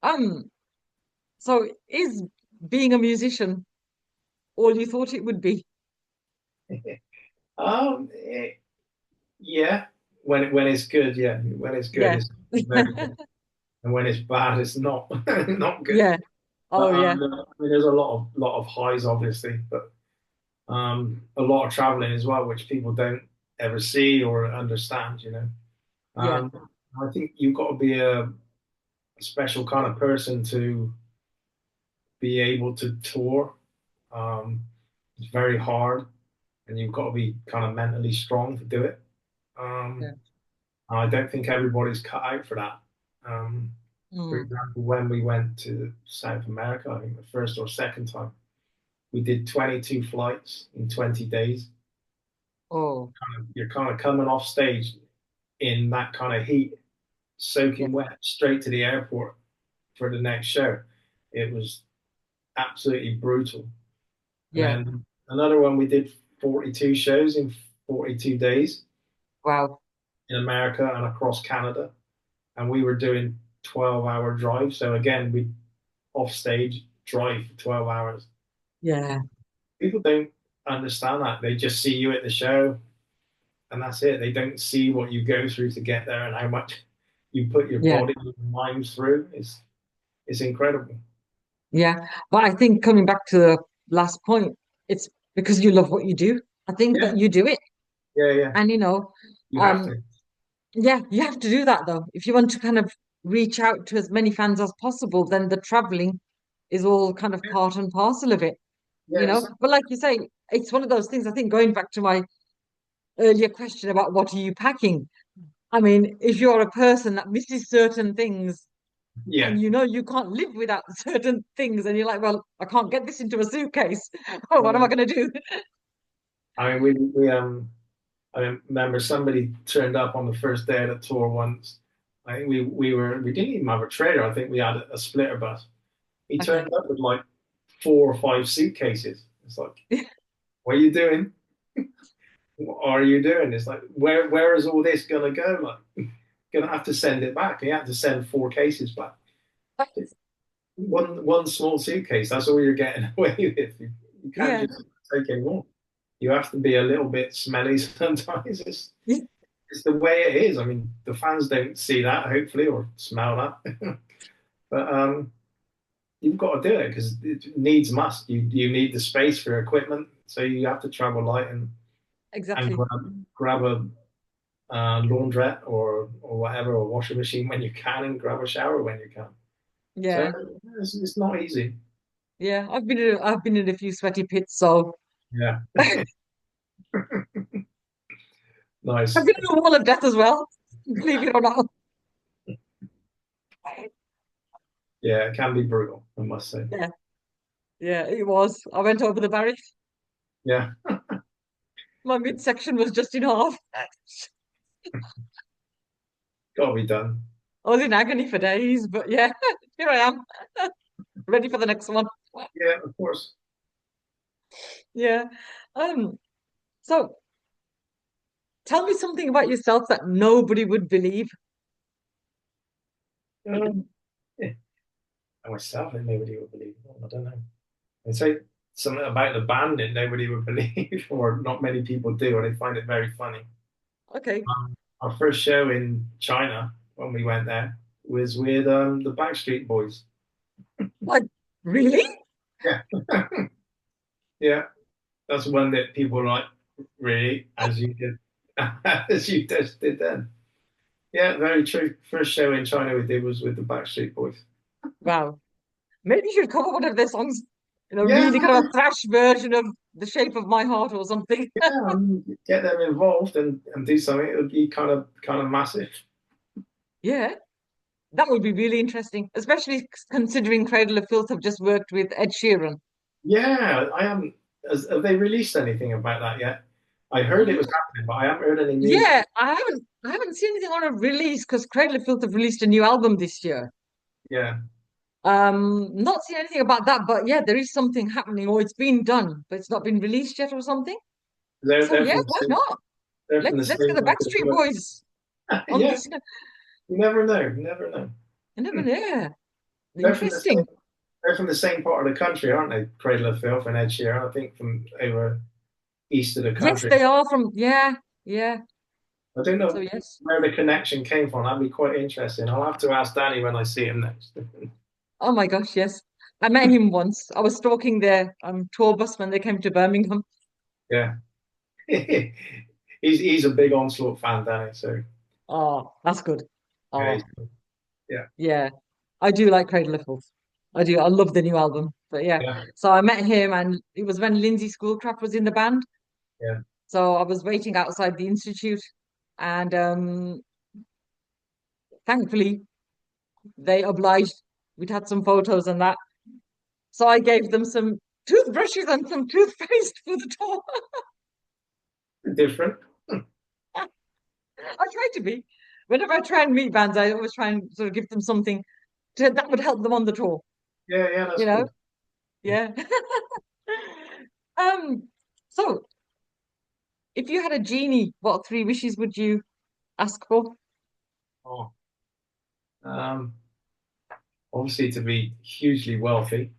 Um, so is being a musician all you thought it would be? Eh, yeah, when it's good, yeah, when it's good, Yeah. it's very good, and when it's bad, it's not not good. Yeah. But Oh, yeah. I mean, there's a lot of highs, obviously, but a lot of traveling as well, which people don't ever see or understand. Yeah. Um, I think you've got to be a special kind of person to be able to tour. Um, it's very hard, and you've got to be kind of mentally strong to do it. Um, Yeah. I don't think everybody's cut out for that. Um, for Mm. example, when we went to South America, I think the first or second time, we did 22 flights in 20 days. Oh, You're kind of coming off stage in that kind of heat, yeah. soaking wet, straight to the airport for the next show. It was absolutely brutal. And Yeah. then another one, we did 42 shows in 42 days Wow. in America and across Canada. And we were doing 12-hour drives. So again, we off stage drive for 12 hours. Yeah. People don't understand that. They just see you at the show and that's it. They don't see what you go through to get there and how much you put your Yeah, body and mind through. It's incredible. yeah. But I think coming back to the last point, it's because you love what you do. I think Yeah, that you do it, yeah, yeah. and You have um, to. yeah, you have to do that though. If you want to kind of reach out to as many fans as possible, then the traveling is all kind of part and parcel of it, Yeah, it's But like you say, it's one of those things. I think going back to my earlier question about what are you packing? I mean, if you're a person that misses certain things yeah, and you can't live without certain things, and you're like, well, I can't get this into a suitcase. Oh, what am I yeah. going to do? I mean, we I remember somebody turned up on the first day of the tour once. I think we didn't even have a trailer. I think we had a splitter bus. He Okay. turned up with like 4 or 5 suitcases. It's like, what are you doing? What are you doing? It's like, where is all this gonna go? Like, gonna have to send it back. He had to send 4 cases back. One small suitcase. That's all you're getting away with. You can't Yeah. just take any more. You have to be a little bit smelly sometimes. It's the way it is. I mean, the fans don't see that, hopefully, or smell that. But you've got to do it because it needs must. You need the space for equipment, so you have to travel light and Exactly. grab a laundrette or whatever, or washing machine when you can, and grab a shower when you can. So Yeah. it's not easy. Yeah. I've been in a few sweaty pits, so Yeah, I've nice. been in the wall of death as well, believe it or not. Yeah, it can be brutal, I must say. Yeah. Yeah, it was. I went over the barrier. Yeah, My midsection was just in half. got to be done. I was in agony for days, but yeah, here I am, ready for the next one. Yeah, of course. Yeah. Um, so tell me something about yourself that nobody would believe. Yeah. I myself, and nobody would believe. I don't know. I'd say something about the band that nobody would believe, or not many people do, and they find it very funny. Okay. Our first show in China when we went there was with the Backstreet Boys. Like, really? Yeah, yeah, that's one that people were like, really, as you did, as you just did then. Yeah, very true. First show in China we did was with the Backstreet Boys. Wow. Maybe you should cover one of their songs in a Yeah, really kind of a thrash version of The Shape of My Heart or something. yeah, get them involved and do something. It would be kind of massive. Yeah, that would be really interesting, especially considering Cradle of Filth have just worked with Ed Sheeran. Yeah, I haven't. Have they released anything about that yet? I heard it was happening, but I haven't heard any news. Yeah, I haven't seen anything on a release because Cradle of Filth have released a new album this year. Yeah, Not seen anything about that, but yeah, there is something happening, or it's been done, but it's not been released yet or something. they're So they're yeah, from the why same not? they're from the Let's get same the neck of the Backstreet woods. Boys on Yeah, this. you never know. You never know. I never know. They're from the same. Interesting. They're from the same part of the country, aren't they? Cradle of Filth and Ed Sheeran. I think from over east of the Yes, country. they are from. Yeah, yeah. I don't So know yes. where the connection came from. That'd be quite interesting. I'll have to ask Danny when I see him next. Oh my gosh, yes. I met him once. I was stalking their tour bus when they came to Birmingham. Yeah, he's a big Onslaught fan, Danny. So Oh, that's good. yeah, Oh, yeah, yeah. I do like Cradle of Filth. I do. I love the new album. But yeah. yeah, So I met him and it was when Lindsay Schoolcraft was in the band. yeah. So I was waiting outside the institute and thankfully they obliged. We'd had some photos and that. So I gave them some toothbrushes and some toothpaste for the tour. Different. I try to be. Whenever I try and meet bands, I always try and sort of give them something that would help them on the tour, Yeah, yeah, you that's know? good. Yeah. Um, so if you had a genie, what three wishes would you ask for? Oh, um, obviously to be hugely wealthy.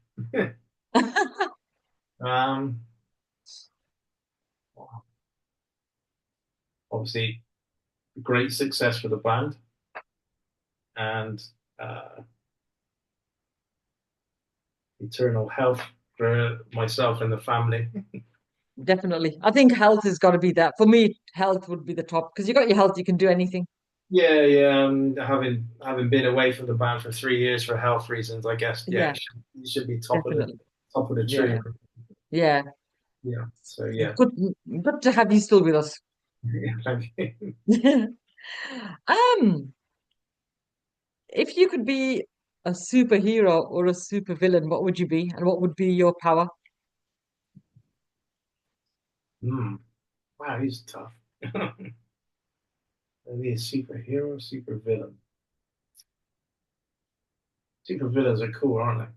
Um, obviously great success for the band. and uh, eternal health for myself and the family. Definitely. I think health has got to be that. For me, health would be the top because you got your health, you can do anything. Yeah, yeah. Having been away from the band for 3 years for health reasons, I guess. Yeah, Yeah, you should be definitely. top of the tree. Yeah, yeah. Yeah. So yeah, Good, good to have you still with us. yeah. Thank you. Um, if you could be a superhero or a supervillain, what would you be, and what would be your power? Wow, he's tough. Maybe a superhero, super villain. Super villains are cool, aren't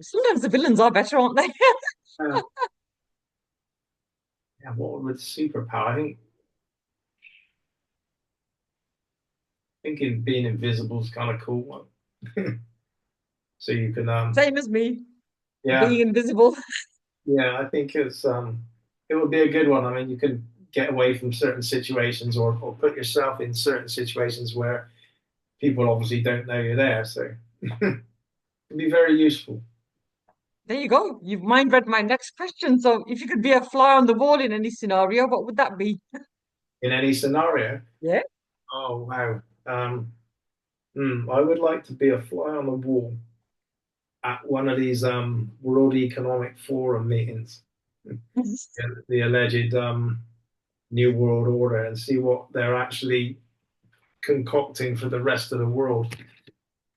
Sometimes the villains are better, aren't they? they? Yeah. What would superpower? Thinking being invisible is kind of cool. So you can Same as me, being yeah, invisible. yeah. I think it would be a good one. I mean, you can get away from certain situations or put yourself in certain situations where people obviously don't know you're there. So it can be very useful There you go. You've mind read my next question. So, if you could be a fly on the wall in any scenario, what would that be? in any scenario. Yeah. Oh wow. I would like to be a fly on the wall at one of these World Economic Forum meetings, the alleged New World Order, and see what they're actually concocting for the rest of the world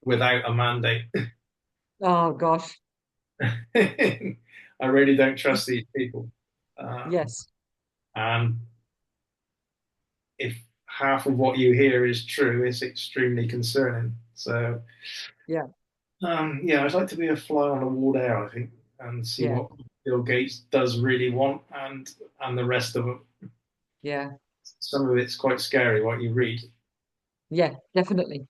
without a mandate. Oh gosh. I really don't trust these people. Yes. And if half of what you hear is true, it's extremely concerning. So, Yeah. yeah, I'd like to be a fly on the wall there, I think, and see Yeah. what Bill Gates does really want and the rest of it. Yeah. Some of it's quite scary what you read. Yeah. Definitely.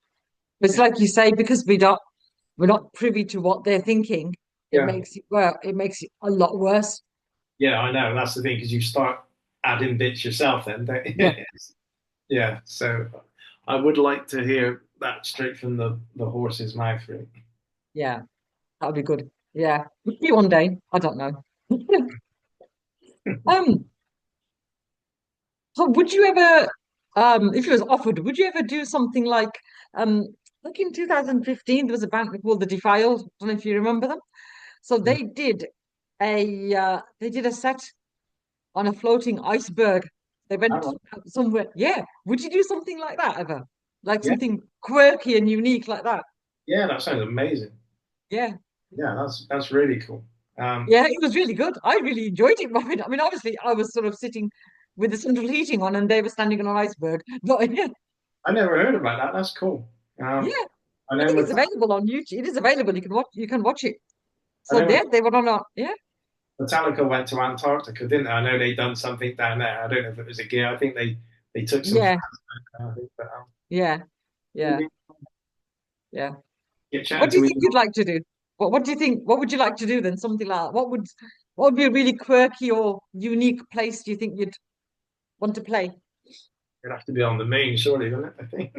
It's Yeah, like you say, because we're not privy to what they're thinking. yeah, It makes it a lot worse. yeah. I know that's the thing because you start adding bits yourself, then, don't you? Yeah. Yeah. So I would like to hear that straight from the horse's mouth, really. Yeah. That would be good. Yeah. Maybe one day. I don't know. Um, so would you ever, if it was offered, would you ever do something um, like in 2015, there was a band called The Defiled. I don't know if you remember them. So they did a set on a floating iceberg. They went Oh, somewhere. Yeah. Would you do something like that ever? Like yeah, something quirky and unique like that? yeah. That sounds amazing. Yeah. Yeah, that's really cool. Um, Yeah, it was really good. I really enjoyed it. I mean, obviously, I was sort of sitting with the central heating on, and they were standing on an iceberg. But yeah, I never heard about that. That's cool. yeah, I I know think it's available on YouTube. It is available. You can watch it. I So know they were on a yeah, Metallica went to Antarctica, didn't they? I know they done something down there. I don't know if it was a gear. I think they took some yeah, fans down there, I think, but yeah, it'd yeah, be yeah. get What chatting do you to think Elon. you'd like to do? What do you think? What would you like to do then? Something like that. What would be a really quirky or unique place do you think you'd want to play? It'd have to be on the moon, surely, wouldn't it? I think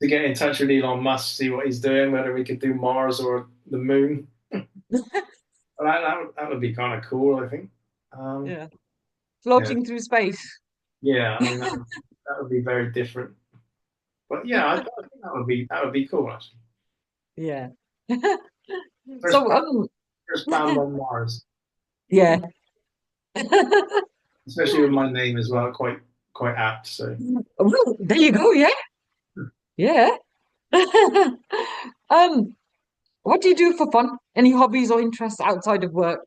to get in touch with Elon Musk, see what he's doing, whether we could do Mars or the moon. Well, that would be kind of cool, I think. Um, Yeah, yeah, floating through space. yeah. I mean, that would be very different. But yeah, I think that would be cool. Actually, Yeah. first So band, first band on Mars, yeah. especially with my name as well, quite apt. So Well, there you go. Yeah, yeah. Um, what do you do for fun? Any hobbies or interests outside of work?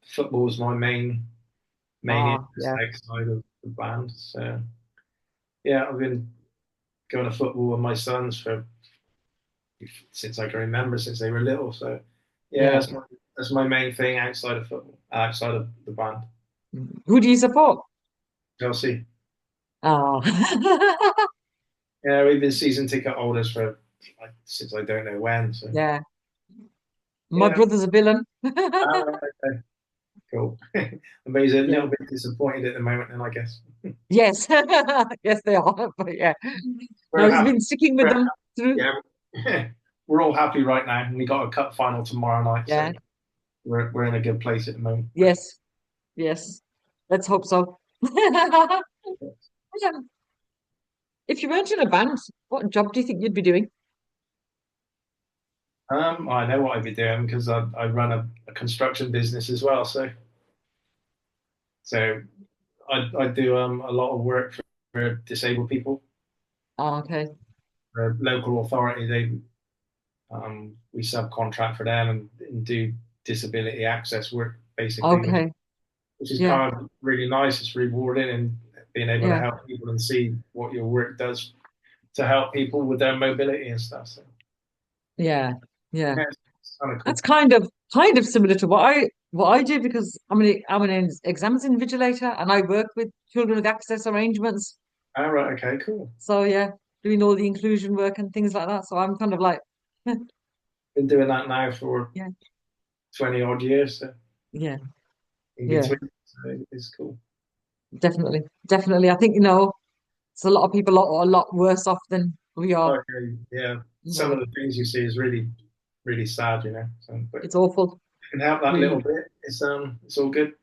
football is my main Ah, interest yeah, outside of the band. So yeah, I've been going to football with my sons for since I can remember, since they were little. So yeah, yeah. that's my main thing outside of football, outside of the band. Who do you support? Chelsea. Ah, Yeah, we've been season ticket holders for like, since I don't know when. So yeah. My yeah. brother's a villain. Okay. Cool. Amazing. A Yeah. little bit disappointed at the moment, then I guess. Yes. Yes, they are. But yeah. No, We're he's happy. been sticking with them through. Yeah, we're all happy right now. And we got a cup final tomorrow night, so Yeah. we're in a good place at the moment. Yes. Yes. Let's hope so. Yeah. If you weren't in a band, what job do you think you'd be doing? I know what I'd be doing because I run a construction business as well. So I do a lot of work for disabled people. Oh, okay. The local authority, we subcontract for them and do disability access work basically, Okay. which is Yeah. kind of really nice. It's rewarding and being able to Yeah. help people and see what your work does to help people with their mobility and stuff. So Yeah. Yeah. yeah, it's kind of That's cool. kind of similar to what I do because I'm an exams invigilator and I work with children with access arrangements. All right, okay, cool. So yeah, doing all the inclusion work and things like that. So I'm kind of like, Been doing that now for yeah, 20 odd years, so yeah, in yeah, between. So it's cool. definitely, definitely. I think it's a lot of people a lot worse off than we are. Okay, yeah. You Some of know, the things you see is really, really sad, So, but it's awful, if you can help that little really. bit. It's all good.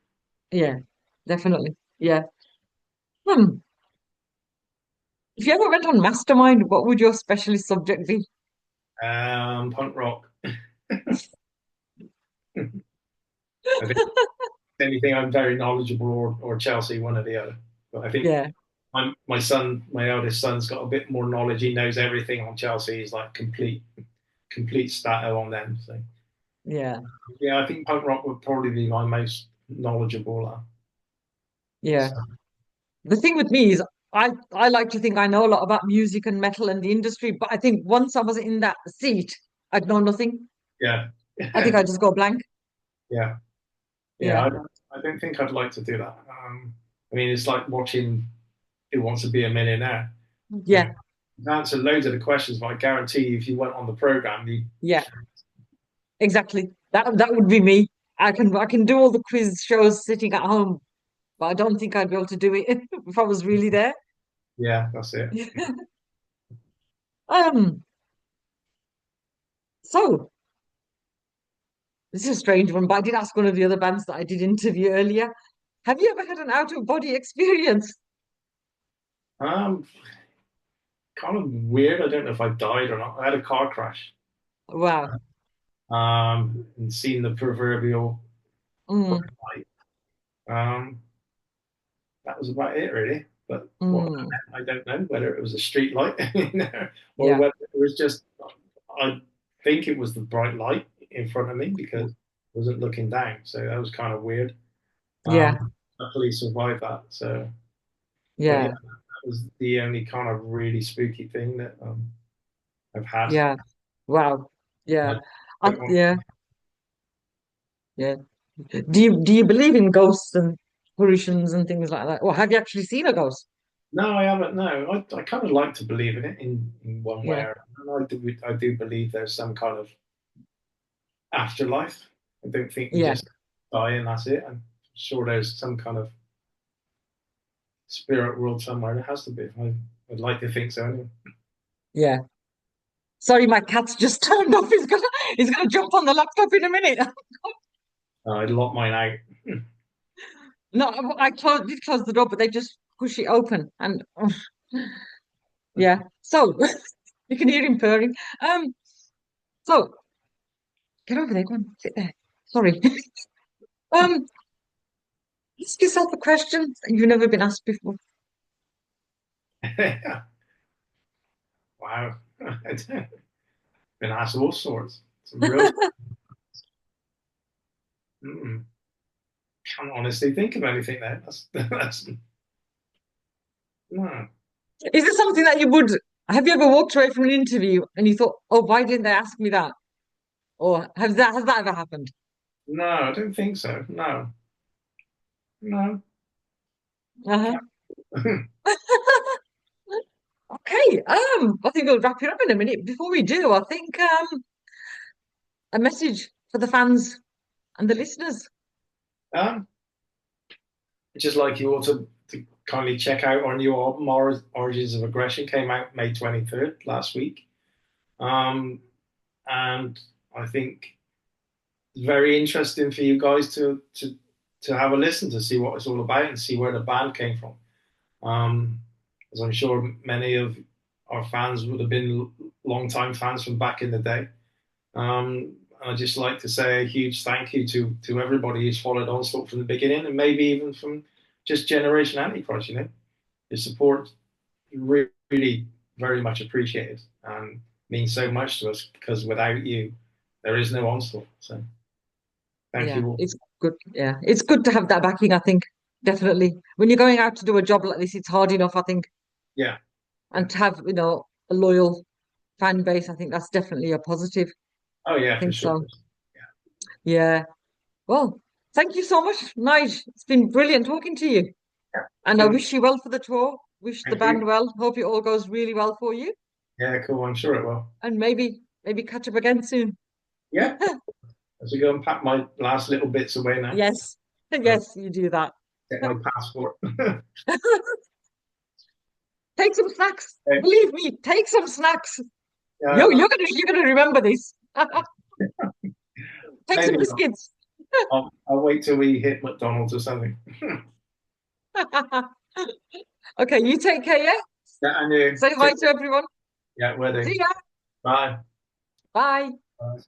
Yeah, definitely. Yeah. Hmm. If you ever went on Mastermind, what would your specialist subject be? Punk rock. I think anything I'm very knowledgeable or Chelsea, one or the other. But I think Yeah, my eldest son's got a bit more knowledge. He knows everything on Chelsea. He's like complete stato on them. So yeah, yeah, I think punk rock would probably be my most knowledgeable. yeah. So, The thing with me is I like to think I know a lot about music and metal and the industry, but I think once I was in that seat, I'd know nothing. yeah, I think I'd just go blank. yeah, yeah. Yeah. I don't think I'd like to do that. I mean, it's like watching Who Wants to Be a Millionaire. You Yeah. answer loads of the questions, but I guarantee you, if you went on the program, you Yeah. Exactly. That would be me. I can do all the quiz shows sitting at home, but I don't think I'd be able to do it if I was really there. yeah, that's it. Um, so this is a strange one, but I did ask one of the other bands that I did interview earlier. Have you ever had an out of body experience? Um, Kind of weird. I don't know if I died or not. I had a car crash. Wow. And seen the proverbial bright Mm, light. Um, that was about it, really. But what that mm, meant, I don't know whether it was a street light, or yeah. whether it was just. I think it was the bright light in front of me because I wasn't looking down, so that was kind of weird. Yeah. Luckily survived that. So, but yeah, Yeah. that was the only kind of really spooky thing that I've had. Yeah. Wow. Yeah. I don't want. Yeah. Yeah. Do you believe in ghosts and apparitions and things like that? Or have you actually seen a ghost? No, I haven't. No, I kind of like to believe in it in one way Yeah. or another. I do believe there's some kind of afterlife. I don't think we Yeah. just die and that's it. I'm sure there's some kind of spirit world somewhere. There has to be. I'd like to think so anyway. Yeah. Sorry, my cat's just turned off. He's gonna jump on the laptop in a minute. I'd lock mine out. No, did close the door, but they just push it open and yeah. So you can hear him purring. So get over there, go on, sit there. Sorry. Um, ask yourself a question that you've never been asked before. Wow. Been asked all sorts. Some real. Mm, can't honestly think of anything there. That's no. Is this something that you would have you ever walked away from an interview and you thought, oh, why didn't they ask me that? Or has that ever happened? No, I don't think so. No, no. Uh-huh. Okay. I think we'll wrap it up in a minute. Before we do, I think a message for the fans and the listeners. Um, just like you all to kindly check out our new album, Origins of Aggression, came out May 23rd last week. Um, and I think it's very interesting for you guys to have a listen to see what it's all about and see where the band came from. As I'm sure many of our fans would have been long-time fans from back in the day. I'd just like to say a huge thank you to everybody who's followed Onslaught from the beginning, and maybe even from just Generation Antichrist. Your support really very much appreciated and means so much to us because without you, there is no Onslaught. So thank Yeah, you all. it's good. Yeah, it's good to have that backing, I think. Definitely. When you're going out to do a job like this, it's hard enough, I think. Yeah, yeah. And to have, a loyal fan base, I think that's definitely a positive. Oh I yeah, for think sure. so. Yeah. Well, thank you so much, Nige. It's been brilliant talking to you. Yeah, And I cool. wish you well for the tour. Wish the Thank you. band well. Hope it all goes really well for you. Yeah, cool. I'm sure it will. And maybe catch up again soon. Yeah. As we go and pack my last little bits away now. Yes. I'll Yes, you do that. get my passport. Take some snacks. Okay. Believe me, take some snacks. Yeah, You're gonna remember this. Take some maybe not. biscuits. I'll wait till we hit McDonald's or something. Okay, you take care, yeah? Yeah, and you. Say hi to everyone. Yeah, See wedding. ya. Bye. Bye. Bye.